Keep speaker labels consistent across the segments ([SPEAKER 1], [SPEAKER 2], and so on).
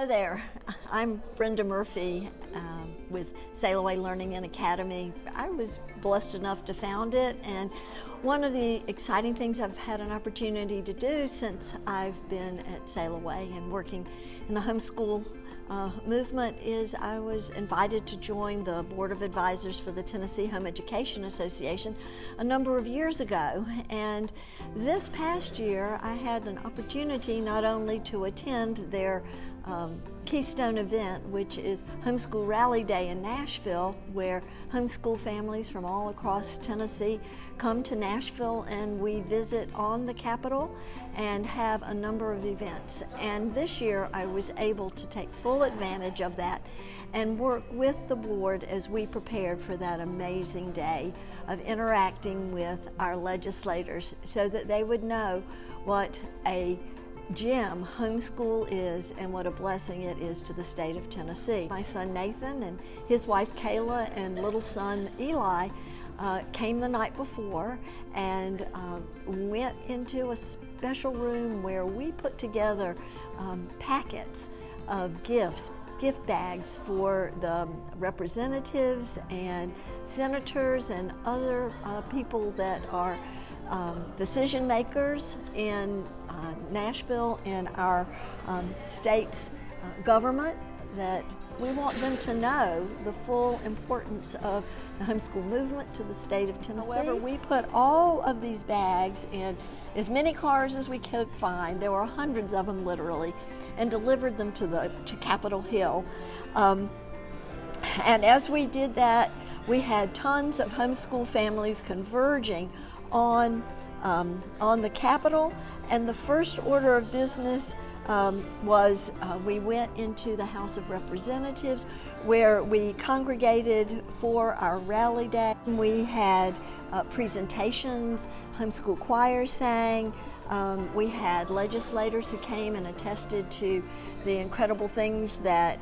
[SPEAKER 1] Hello there, I'm Brenda Murphy with Sail Away Learning and Academy. I was blessed enough to found it, and one of the exciting things I've had an opportunity to do since I've been at Sail Away and working in the homeschool movement is I was invited to join the Board of Advisors for the Tennessee Home Education Association a number of years ago. And this past year I had an opportunity not only to attend their keystone event, which is Homeschool Rally Day in Nashville, where homeschool families from all across Tennessee come to Nashville and we visit on the Capitol and have a number of events. And this year I was able to take full advantage of that and work with the board as we prepared for that amazing day of interacting with our legislators so that they would know what a gem homeschool is and what a blessing it is to the state of Tennessee. My son Nathan and his wife Kayla and little son Eli came the night before and went into a special room where we put together packets of gifts, gift bags for the representatives and senators and other people that are decision makers in Nashville and our state's government, that we want them to know the full importance of the homeschool movement to the state of Tennessee. However, we put all of these bags in as many cars as we could find. There were hundreds of them literally, and delivered them to Capitol Hill. And as we did that, we had tons of homeschool families converging on the Capitol, and the first order of business was we went into the House of Representatives where we congregated for our rally day. We had presentations, homeschool choir sang, we had legislators who came and attested to the incredible things that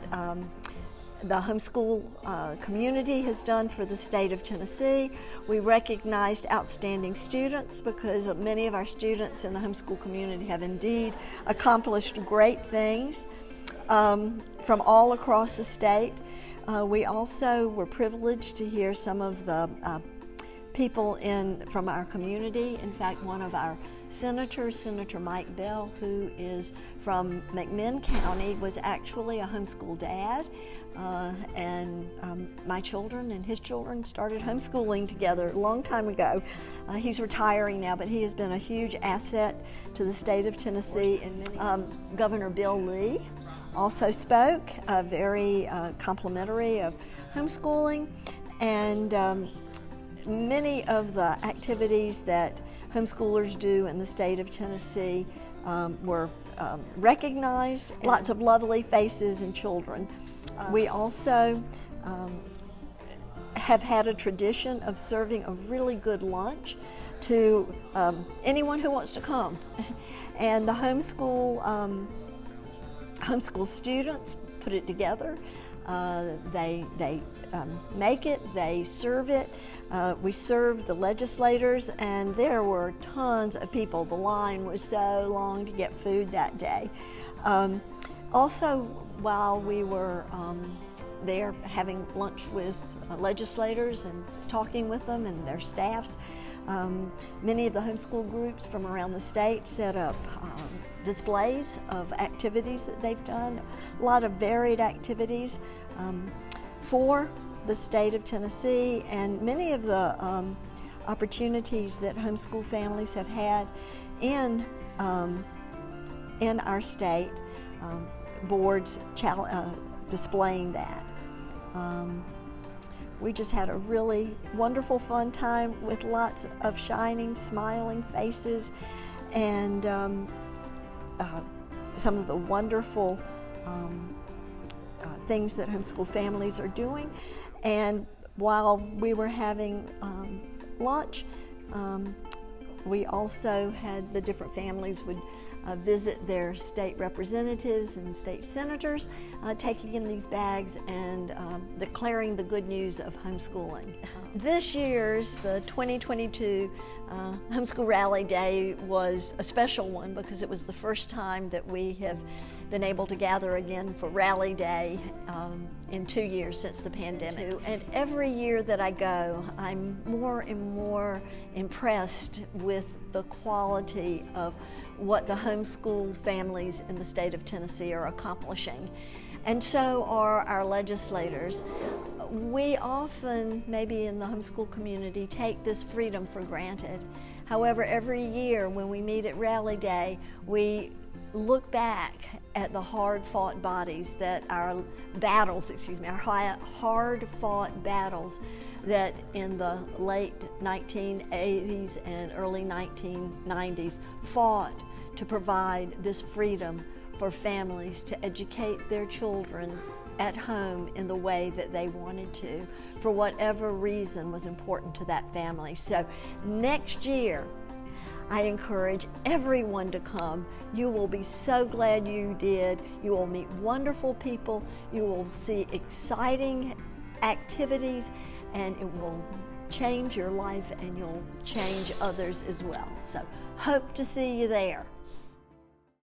[SPEAKER 1] the homeschool community has done for the state of Tennessee. We recognized outstanding students because many of our students in the homeschool community have indeed accomplished great things from all across the state. We also were privileged to hear some of the people from our community. In fact, one of our senators, Senator Mike Bell, who is from McMinn County, was actually a homeschool dad, and my children and his children started homeschooling together a long time ago. He's retiring now, but he has been a huge asset to the state of Tennessee. And Governor Bill Lee also spoke, very complimentary of homeschooling, and many of the activities that homeschoolers do in the state of Tennessee were recognized. Lots of lovely faces and children. We also have had a tradition of serving a really good lunch to anyone who wants to come. And the homeschool students put it together. They make it, they serve it. We served the legislators, and there were tons of people. The line was so long to get food that day. Also, while we were there having lunch with legislators and talking with them and their staffs, many of the homeschool groups from around the state set up displays of activities that they've done, a lot of varied activities for the state of Tennessee, and many of the opportunities that homeschool families have had in our state, boards displaying that. We just had a really wonderful, fun time with lots of shining, smiling faces, and some of the wonderful things that homeschool families are doing. And while we were having lunch, we also had the different families would visit their state representatives and state senators, taking in these bags and declaring the good news of homeschooling. This year's, the 2022 Homeschool Rally Day was a special one because it was the first time that we have been able to gather again for Rally Day in 2 years since the pandemic. And every year that I go, I'm more and more impressed with the quality of what the homeschool families in the state of Tennessee are accomplishing. And so are our legislators. We often, maybe in the homeschool community, take this freedom for granted. However, every year when we meet at Rally Day, we look back at the hard-fought battles that our hard-fought battles that in the late 1980s and early 1990s fought to provide this freedom for families to educate their children at home in the way that they wanted to, for whatever reason was important to that family. So next year, I encourage everyone to come. You will be so glad you did. You will meet wonderful people. You will see exciting activities, and it will change your life, and you'll change others as well. So hope to see you there.